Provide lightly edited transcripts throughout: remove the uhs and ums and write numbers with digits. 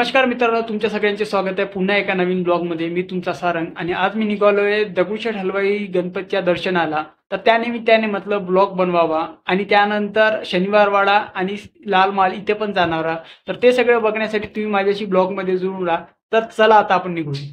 नमस्कार मित्रांनो, तुमच्या सगळ्यांचे स्वागत आहे पुन्हा एका नवीन ब्लॉगमध्ये. मी तुमचा सारंग आणि आज मी निघालोय दगडूशेठ हलवाई गणपतीच्या दर्शनाला. तर त्यानिमित्ताने म्हटलं ब्लॉग बनवावा आणि त्यानंतर शनिवारवाडा आणि लाल महाल इथे पण जाणार आहात. तर ते सगळं बघण्यासाठी तुम्ही माझ्याशी ब्लॉगमध्ये जुळून राहा. तर चला आता आपण निघूया.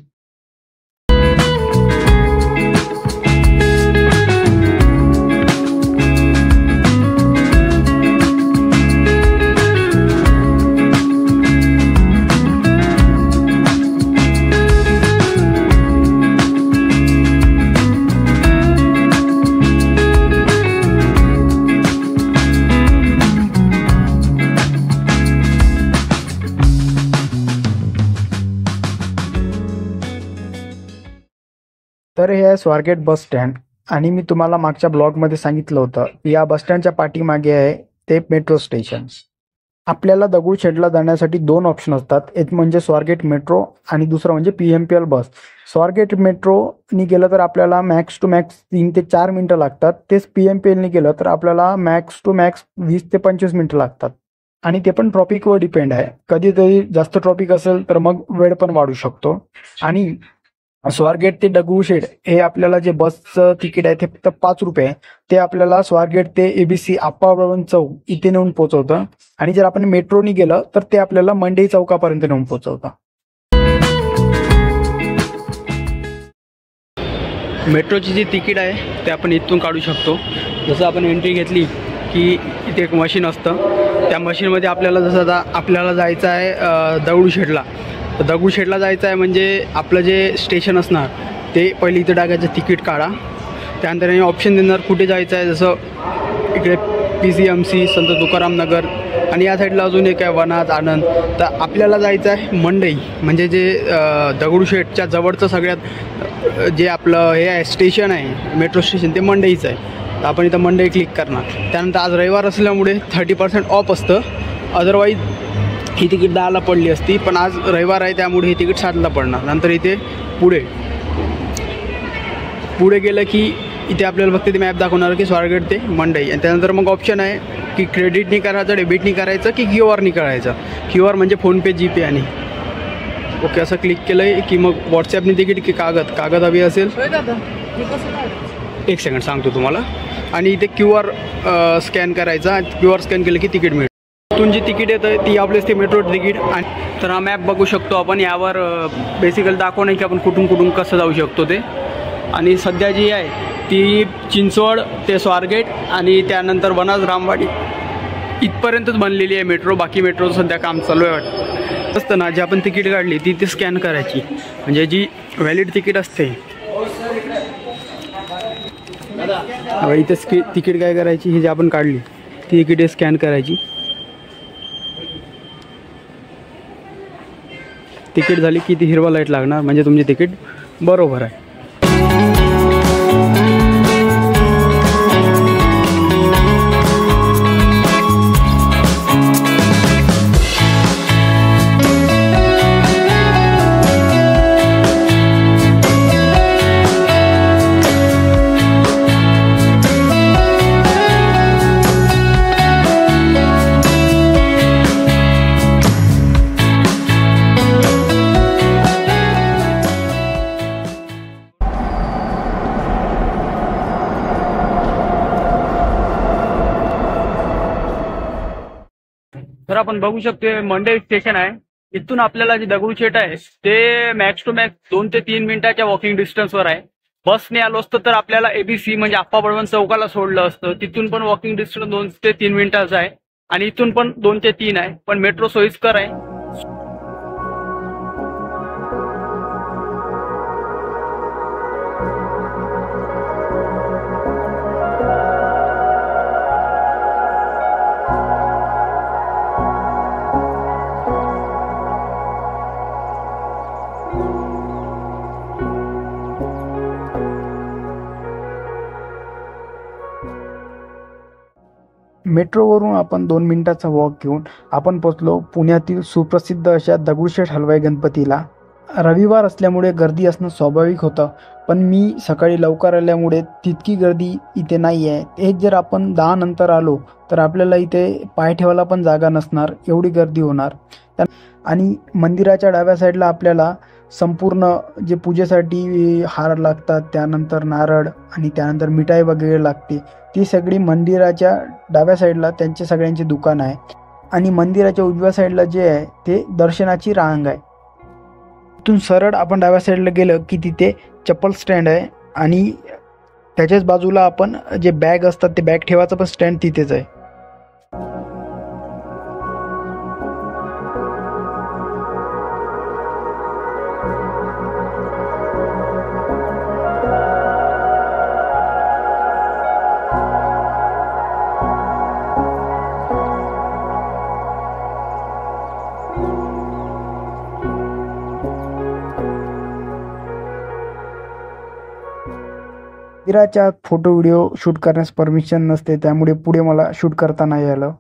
तर हे आहे स्वारगेट बस स्टँड आणि मी तुम्हाला मागच्या ब्लॉगमध्ये सांगितलं होतं की या बस स्टँडच्या पाठीमागे आहे ते मेट्रो स्टेशन. आपल्याला दगडूशेठला जाण्यासाठी दोन ऑप्शन असतात, एक म्हणजे स्वारगेट मेट्रो आणि दुसरं म्हणजे PMPL बस. स्वारगेट मेट्रोनी गेलं तर आपल्याला मॅक्स टू मॅक्स 3 ते 4 मिनटं लागतात. तेच PMPLनी गेलं तर आपल्याला मॅक्स टू मॅक्स 20 ते 25 मिनटं लागतात. आणि ते पण ट्रॉफिकवर डिपेंड आहे. कधीतरी जास्त ट्रॉफिक असेल तर मग वेळ पण वाढू शकतो. आणि स्वारगेट ते दगडूशेठ हे आपल्याला जे बसचं तिकीट आहे ते फक्त 5 रुपये आहे. ते आपल्याला स्वारगेट ते ABC आप्पाबळवंत चौक इथे नेऊन पोहोचवतं. आणि जर आपण मेट्रोनी गेलं तर ते आपल्याला मंडई चौकापर्यंत नेऊन पोहोचवतं. मेट्रोची जी तिकीट आहे ते आपण इथून काढू शकतो. जसं आपण एंट्री घेतली की इथे एक मशीन असतं. त्या मशीनमध्ये आपल्याला जसं आता आपल्याला जायचं आहे दगडूशेठला. तर दगडूशेठला जायचं आहे म्हणजे आपलं जे स्टेशन असणार ते पहिले इथं टाकायचं तिकीट काढा. त्यानंतर ऑप्शन देणार कुठे जायचं आहे. जसं इकडे PCMC संत तुकाराम नगर आणि या साईडला अजून एक आहे वनाज आनंद. तर आपल्याला जायचं आहे मंडई, म्हणजे जे दगडूशेठच्या जवळचं सगळ्यात जे आपलं हे आहे स्टेशन आहे मेट्रो स्टेशन ते मंडईचं आहे. तर आपण इथं मंडई क्लिक करणार. त्यानंतर आज रविवार असल्यामुळे 30% ऑफ असतं. अदरवाईज ही तिकीट 10ला पडली असती, पण आज रविवार आहे त्यामुळे ही तिकीट 7ला पडणार. नंतर इथे पुढे गेलं की इथे आपल्याला फक्त ते मॅप दाखवणार की स्वारगेट ते मंडई. आणि त्यानंतर मग ऑप्शन आहे की क्रेडिटनी करायचं, डेबिटनी करायचं की QR करायचं. QR म्हणजे फोनपे, GPay आणि ओके असं क्लिक केलं आहे की मग व्हॉट्सॲपनी तिकीट की कागद हवी असेल. एक सेकंड सांगतो तुम्हाला. आणि इथे QR स्कॅन करायचा. QR स्कॅन केलं की तिकीट मिळतं. इथून जी तिकीट येतं ती आपल्याच ते मेट्रो तिकीट. आणि तर हा मॅप बघू शकतो आपण. यावर बेसिकली दाखवणं की आपण कुठून कसं जाऊ शकतो ते. आणि सध्या जी आहे ती चिंचवड ते स्वारगेट आणि त्यानंतर वनाज रामवाडी इथपर्यंतच बनलेली आहे मेट्रो. बाकी मेट्रोचं सध्या काम चालू आहे वाटतं. असतं ना, जी आपण तिकीट काढली ती ते स्कॅन करायची, म्हणजे जी व्हॅलिड तिकीट असते. इथे तिकीट काय करायची, ही जी आपण काढली ती तिकीट स्कॅन करायची. तिकीट झाली की ती हिरवा लाईट लागणार, म्हणजे तुमचे तिकीट बरोबर आहे. तर आपण बघू शकतो मंडई स्टेशन आहे. इथून आपल्याला जे दगडूशेठ आहे ते मॅक्स टू मॅक्स 2 ते 3 मिनिटाच्या वॉकिंग डिस्टन्सवर आहे. बसने आलो असतं तर आपल्याला ABC म्हणजे आप्पाबळवंत चौकाला सोडलं असतं. तिथून पण वॉकिंग डिस्टन्स 2 ते 3 मिनिटाचं आहे आणि इथून पण 2 ते 3 आहे. पण मेट्रो सोयीस्कर आहे. मेट्रोवरून आपण 2 मिनिटाचा वॉक घेऊन आपण पोचलो पुण्यातील सुप्रसिद्ध अशा दगडूशेठ हलवाई गणपतीला. रविवार असल्यामुळे गर्दी असणं स्वाभाविक होतं, पण मी सकाळी लवकर आल्यामुळे तितकी गर्दी इथे नाही आहे. हेच जर आपण 10 नंतर आलो तर आपल्याला इथे पाय ठेवायला पण जागा नसणार, एवढी गर्दी होणार. आणि मंदिराच्या डाव्या साईडला आपल्याला संपूर्ण जे पूजेसाठी हार लागतात, त्यानंतर नारळ आणि त्यानंतर मिठाई वगैरे लागते, ती सगळी मंदिराच्या डाव्या साईडला त्यांचे सगळ्यांचे दुकान आहे. आणि मंदिराच्या उजव्या साईडला जे आहे ते दर्शनाची रांग आहे. तिथून सरळ आपण डाव्या साईडला गेलं की तिथे चप्पल स्टँड आहे आणि त्याच्याच बाजूला आपण जे बॅग असतात ते बॅग ठेवायचं पण स्टँड तिथेच आहे. मंदिराच्या फोटो व्हिडिओ शूट करण्यास परमिशन नसते, त्यामुळे पुढे मला शूट करता नाही आलं.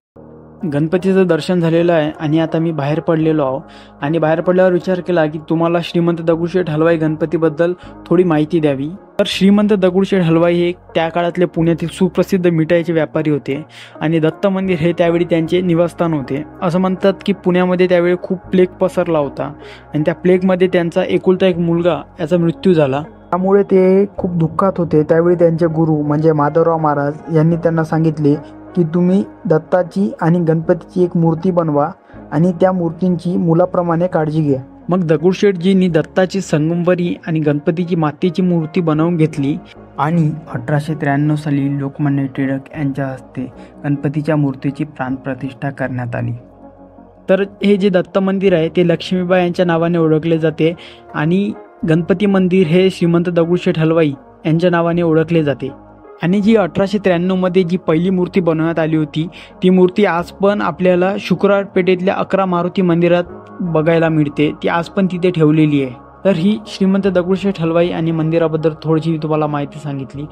गणपतीचं दर्शन झालेलं आहे आणि आता मी बाहेर पडलेलो आहो. आणि बाहेर पडल्यावर विचार केला की तुम्हाला श्रीमंत दगडूशेठ हलवाई गणपतीबद्दल थोडी माहिती द्यावी. तर श्रीमंत दगडूशेठ हलवाई हे त्या काळातले पुण्यातील सुप्रसिद्ध मिठाईचे व्यापारी होते आणि दत्त मंदिर हे त्यावेळी त्यांचे निवासस्थान होते. असं म्हणतात की पुण्यामध्ये त्यावेळी खूप प्लेग पसरला होता आणि त्या प्लेगमध्ये त्यांचा एकुलता एक मुलगा याचा मृत्यू झाला. त्यामुळे ते खूप दुःखात होते. त्यावेळी त्यांचे गुरु म्हणजे माधवराव महाराज यांनी त्यांना सांगितले की तुम्ही दत्ताची आणि गणपतीची एक मूर्ती बनवा आणि त्या मूर्तींची मुलाप्रमाणे काळजी घ्या. मग दगडूशेठजींनी दत्ताची संगमवरी आणि गणपतीची मातीची मूर्ती बनवून घेतली आणि 1893 साली लोकमान्य टिळक यांच्या हस्ते गणपतीच्या मूर्तीची प्राणप्रतिष्ठा करण्यात आली. तर हे जे दत्त मंदिर आहे ते लक्ष्मीबाई यांच्या नावाने ओळखले जाते आणि गणपती मंदिर हे श्रीमंत दगडूशेठ हलवाई यांच्या नावाने ओळखले जाते. आणि जी 1893 मध्ये जी पहिली मूर्ती बनवण्यात आली होती ती मूर्ती आज पण आपल्याला शुक्रवार पेठेतल्या 11 मारुती मंदिरात बघायला मिळते. ती आज पण तिथे ठेवलेली आहे. तर ही श्रीमंत दगडूशेठ हलवाई आणि मंदिराबद्दल थोडीशी तुम्हाला माहिती सांगितली.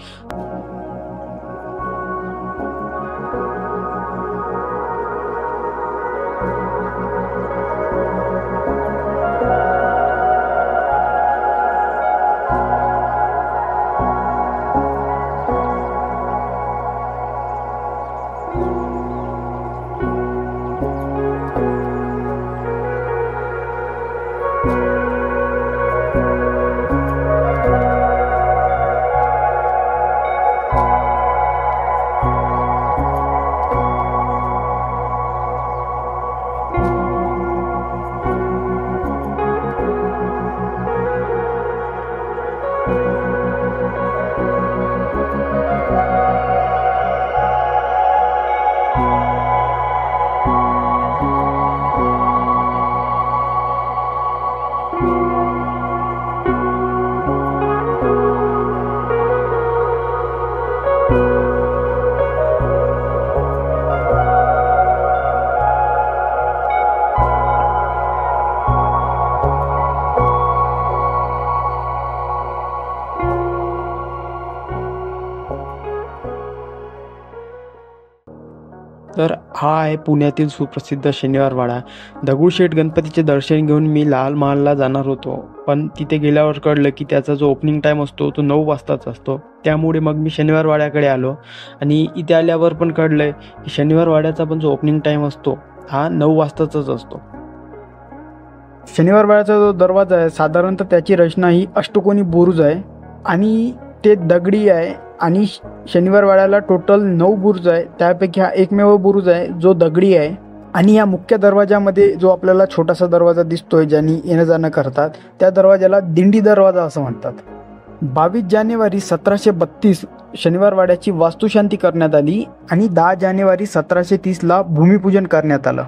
तर हा आहे पुण्यातील सुप्रसिद्ध शनिवारवाडा. दगडूशेठ गणपतीचे दर्शन घेऊन मी लाल महालला जाणार होतो, पण तिथे गेल्यावर कळलं की त्याचा जो ओपनिंग टाईम असतो तो 9 वाजताच असतो. त्यामुळे मग मी शनिवारवाड्याकडे आलो आणि इथे आल्यावर पण कळलं की शनिवारवाड्याचा पण जो ओपनिंग टाईम असतो हा 9 वाजताचाच असतो. शनिवारवाड्याचा जो दरवाजा आहे साधारणतः त्याची रचना ही अष्टकोनी बुरुज आहे आणि ते दगडी आहे. आणि शनिवारवाड्याला टोटल 9 बुरुज आहे, त्यापैकी हा एकमेव बुरुज आहे जो दगडी आहे. आणि या मुख्य दरवाजामध्ये जो आपल्याला छोटासा दरवाजा दिसतोय ज्यांनी येणं जाणं करतात त्या दरवाजाला दिंडी दरवाजा असं म्हणतात. 22 जानेवारी 1732 शनिवारवाड्याची वास्तुशांती करण्यात आली आणि 10 जानेवारी 1730ला भूमिपूजन करण्यात आलं.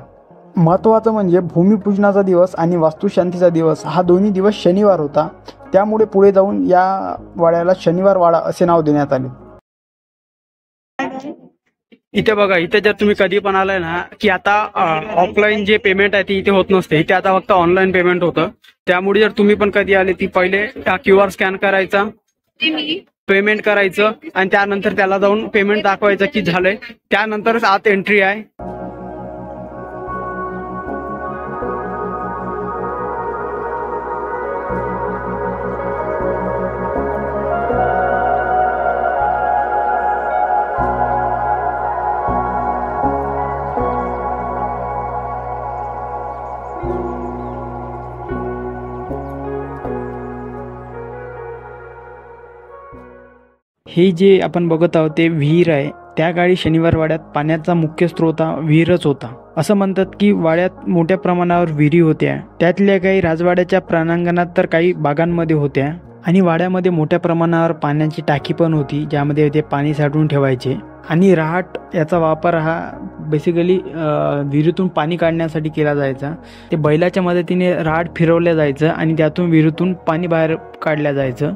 महत्त्वाचं म्हणजे भूमिपूजनाचा दिवस आणि वास्तुशांतीचा दिवस हा दोन्ही दिवस शनिवार होता, त्यामुळे पुढे जाऊन या वाड्याला शनिवारवाडा असे नाव देण्यात आले. इथे बघा, इथे जर तुम्ही कधी पण आलाय ना की आता ऑफलाईन जे पेमेंट आहे ती इथे होत नसते, इथे आता फक्त ऑनलाईन पेमेंट होतं. त्यामुळे जर तुम्ही पण कधी आले ती पहिले QR स्कॅन करायचा, पेमेंट करायचं आणि त्यानंतर त्याला जाऊन पेमेंट दाखवायचं की झालंय, त्यानंतरच आत एंट्री आहे. हे जे आपण बघत आहोत ते विहीर आहे. त्या काळी शनिवार वाड्यात पाण्याचा मुख्य स्रोत हा विहीरच होता. असं म्हणतात की वाड्यात मोठ्या प्रमाणावर विहिरी होत्या. त्यातल्या काही राजवाड्याच्या प्रांगणात तर काही बागांमध्ये होत्या आणि वाड्यामध्ये मोठ्या प्रमाणावर पाण्याची टाकी पण होती, ज्यामध्ये ते पाणी साठवून ठेवायचे. आणि रहाट याचा वापर हा बेसिकली विहिरीतून पाणी काढण्यासाठी केला जायचा. ते बैलाच्या मदतीने रहाट फिरवल्या जायचं आणि त्यातून विहिरीतून पाणी बाहेर काढल्या जायचं.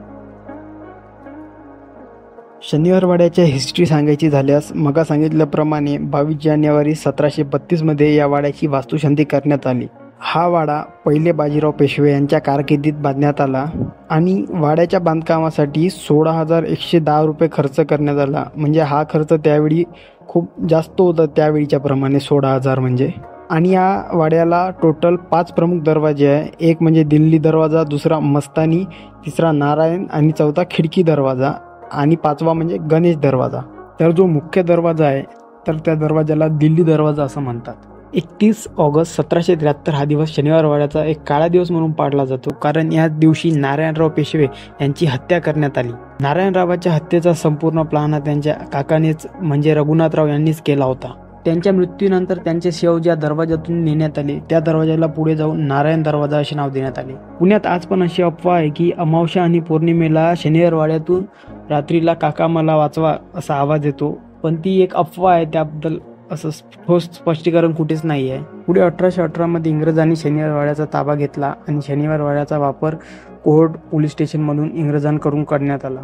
शनिवार वाड्याच्या हिस्ट्री सांगायची झाल्यास मग सांगितल्याप्रमाणे 22 जानेवारी 1732मध्ये या वाड्याची वास्तुशांती करण्यात आली. हा वाडा पहिले बाजीराव पेशवे यांच्या कारकिर्दीत बांधण्यात आला आणि वाड्याच्या बांधकामासाठी 16,110 रुपये खर्च करण्यात आला. म्हणजे हा खर्च त्यावेळी खूप जास्त होता, त्यावेळीच्या प्रमाणे 16,000 म्हणजे. आणि या वाड्याला टोटल 5 प्रमुख दरवाजे आहे. एक म्हणजे दिल्ली दरवाजा, दुसरा मस्तानी, तिसरा नारायण आणि चौथा खिडकी दरवाजा आणि 5वा म्हणजे गणेश दरवाजा. तर जो मुख्य दरवाजा आहे तर त्या दरवाजाला दिल्ली दरवाजा असं म्हणतात. 31 ऑगस्ट 1773 हा दिवस शनिवार वाड्याचा एक काळा दिवस म्हणून पाळला जातो, कारण या दिवशी नारायणराव पेशवे यांची हत्या करण्यात आली. नारायणरावाच्या हत्येचा संपूर्ण प्लान हा त्यांच्या काकानेच म्हणजे रघुनाथराव यांनीच केला होता. त्यांच्या मृत्यूनंतर त्यांचे शव ज्या दरवाजातून नेण्यात आले त्या दरवाजाला पुढे जाऊन नारायण दरवाजा असे नाव देण्यात आले. पुण्यात आज पण अशी अफवा आहे की अमावस्या आणि पौर्णिमेला शनिवार वाड्यातून रात्रीला काका मला वाचवा असा आवाज येतो, पण ती एक अफवा आहे. त्याबद्दल असं ठोस स्पष्टीकरण कुठेच नाही आहे. पुढे 1818 इंग्रजांनी शनिवार वाड्याचा ताबा घेतला आणि शनिवार वाड्याचा वापर कोर्ट पोलीस स्टेशनमधून इंग्रजांकडून करण्यात आला.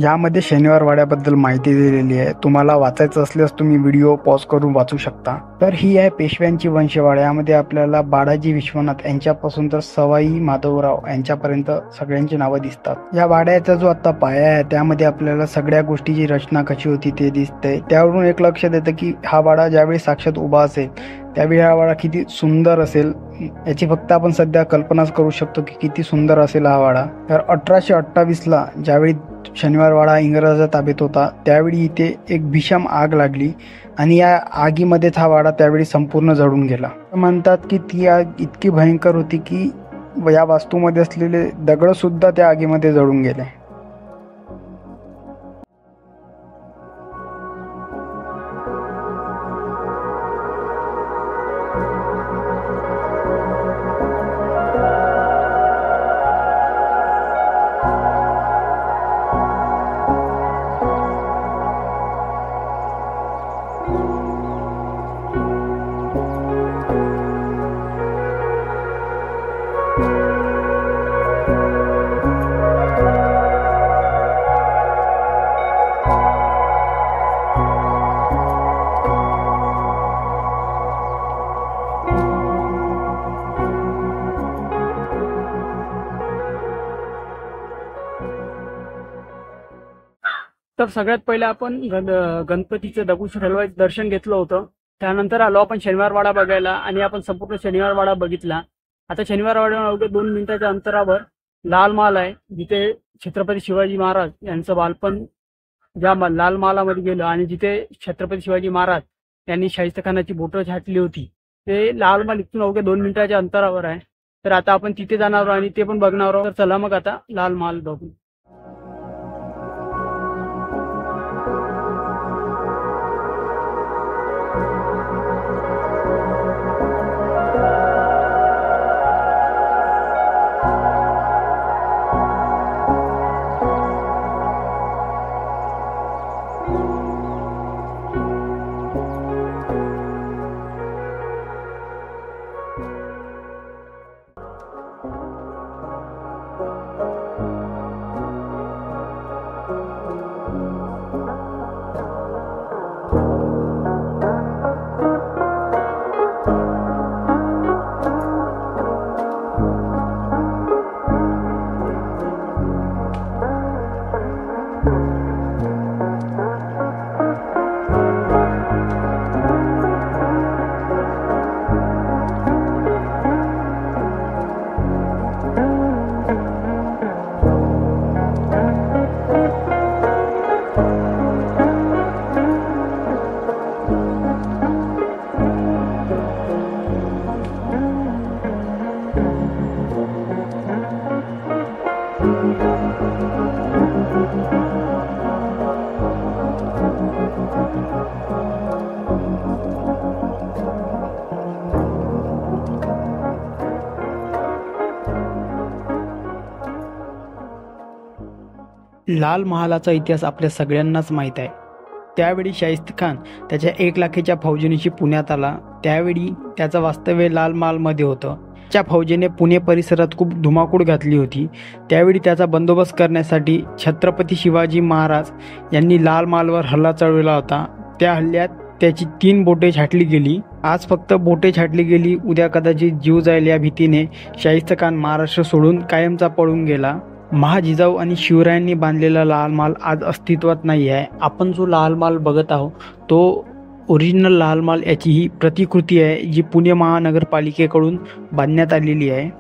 यामध्ये शनिवार वाड्याबद्दल माहिती दिलेली आहे. तुम्हाला वाचायचं असल्यास तुम्ही व्हिडिओ पॉज करून वाचू शकता. तर ही आहे पेशव्यांची वंशवाडा. यामध्ये आपल्याला बाळाजी विश्वनाथ यांच्यापासून तर सवाई माधवराव यांच्यापर्यंत सगळ्यांची नावं दिसतात. या वाड्याचा जो आता पाया आहे त्यामध्ये आपल्याला सगळ्या गोष्टीची रचना कशी होती ते दिसतंय. त्यावरून एक लक्षात येतं की हा वाडा ज्यावेळी साक्षात उभा असेल त्यावेळी हा वाडा किती सुंदर असेल याची फक्त आपण सध्या कल्पनाच करू शकतो की किती सुंदर असेल हा वाडा. तर 1828ला ज्यावेळी शनिवार वाडा इंग्रजांच्या ताब्यात होता त्यावेळी इथे एक भीषण आग लागली आणि या आगीमध्येच हा वाडा त्यावेळी संपूर्ण जळून गेला. म्हणतात की ती आग इतकी भयंकर होती की या वास्तूमध्ये असलेले दगड सुद्धा त्या आगीमध्ये जळून गेले. तर सगळ्यात पहिले आपण गणपतीचं दगडूशेठ हलवाईचं दर्शन घेतलं होतं. त्यानंतर आलो आपण शनिवार वाडा बघायला आणि आपण संपूर्ण शनिवार वाडा बघितला. आता शनिवार वाड्यावर अवघ्या 2 मिनिटाच्या अंतरावर लाल महाल आहे, जिथे छत्रपती शिवाजी महाराज यांचं बालपण ज्या लाल महालामध्ये गेलं आणि जिथे छत्रपती शिवाजी महाराज यांनी शाहिस्तेखानाची बोटं छाटली होती ते लाल महाल इथून अवघ्या 2 मिनिटाच्या अंतरावर आहे. तर आता आपण तिथे जाणार आहोत आणि ते पण बघणार आहोत. तर चला मग आता लाल महाल बघू. लाल महालाचा इतिहास आपल्या सगळ्यांनाच माहीत आहे. त्यावेळी शाहिस्त खान त्याच्या 1,00,000च्या फौजेनिशी पुण्यात आला. त्यावेळी त्याचं वास्तव्य लाल महालमध्ये होतं. त्या फौजेने पुणे परिसरात खूप धुमाकूळ घातली होती. त्यावेळी त्याचा बंदोबस्त करण्यासाठी छत्रपती शिवाजी महाराज यांनी लाल महालवर हल्ला चढवला होता. त्या हल्ल्यात त्याची 3 बोटे छाटली गेली. आज फक्त बोटे छाटली गेली, उद्या कदाचित जीव जाईल या भीतीने शाहिस्त खान महाराष्ट्र सोडून कायमचा पळून गेला. महाजिजाऊ आणि शिवरायांनी बांधलेला लाल महाल आज अस्तित्वात नाही आहे. आपण जो लाल महाल बघत आहोत तो ओरिजिनल लाल महाल याची ही प्रतिकृती आहे, जी पुणे महानगरपालिकेकडून बांधण्यात आलेली आहे.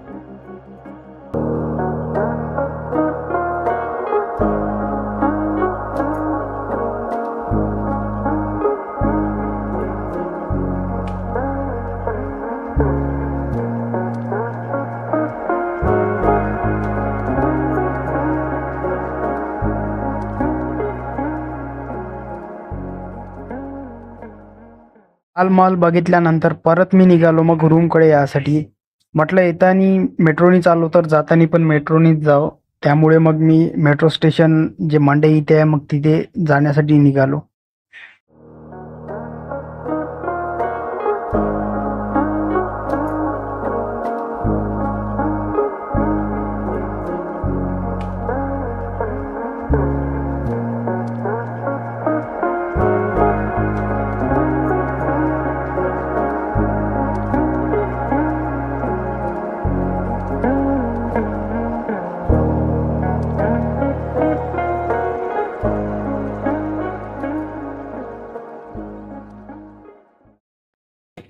लाल महाल बघितल्यानंतर परत मी निघालो मग रूमकडे यासाठी. म्हटलं येतानी मेट्रोनी चाललो तर जातानी पण मेट्रोनीच जावं. त्यामुळे मग मी मेट्रो स्टेशन जे मंडई इथे आहे मग तिथे जाण्यासाठी निघालो.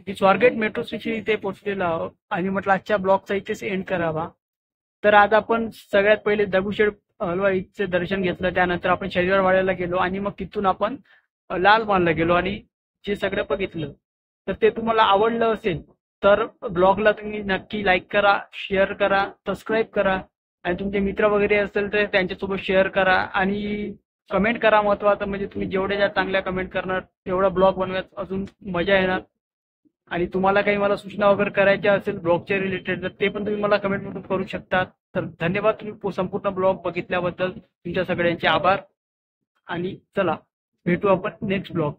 मी स्वारगेट मेट्रो स्टेशन इथे पोहोचलेलो आहोत आणि म्हटलं आजच्या ब्लॉगचा इथेच एंड करावा. तर आज आपण सगळ्यात पहिले दगडूशेठ हलवाईचे दर्शन घेतलं. त्यानंतर आपण शनिवारवाड्याला गेलो आणि मग तिथून आपण लाल महालला गेलो आणि जे सगळं बघितलं. तर ते तुम्हाला आवडलं असेल तर ब्लॉगला तुम्ही नक्की लाईक करा, शेअर करा, सबस्क्राईब करा आणि तुमचे मित्र वगैरे असेल तर त्यांच्यासोबत शेअर करा आणि कमेंट करा. महत्त्वाचं म्हणजे तुम्ही जेवढ्या चांगल्या कमेंट करणार तेवढा ब्लॉग बनवण्यात अजून मजा येणार. आणि तुम्हाला काही मला सूचना वगैरे करायच्या असेल ब्लॉगच्या रिलेटेड तर ते पण तुम्ही मला कमेंटमधून करू शकता. तर धन्यवाद तुम्ही संपूर्ण ब्लॉग बघितल्याबद्दल. तुमच्या सगळ्यांचे आभार आणि चला भेटू आपण नेक्स्ट ब्लॉग.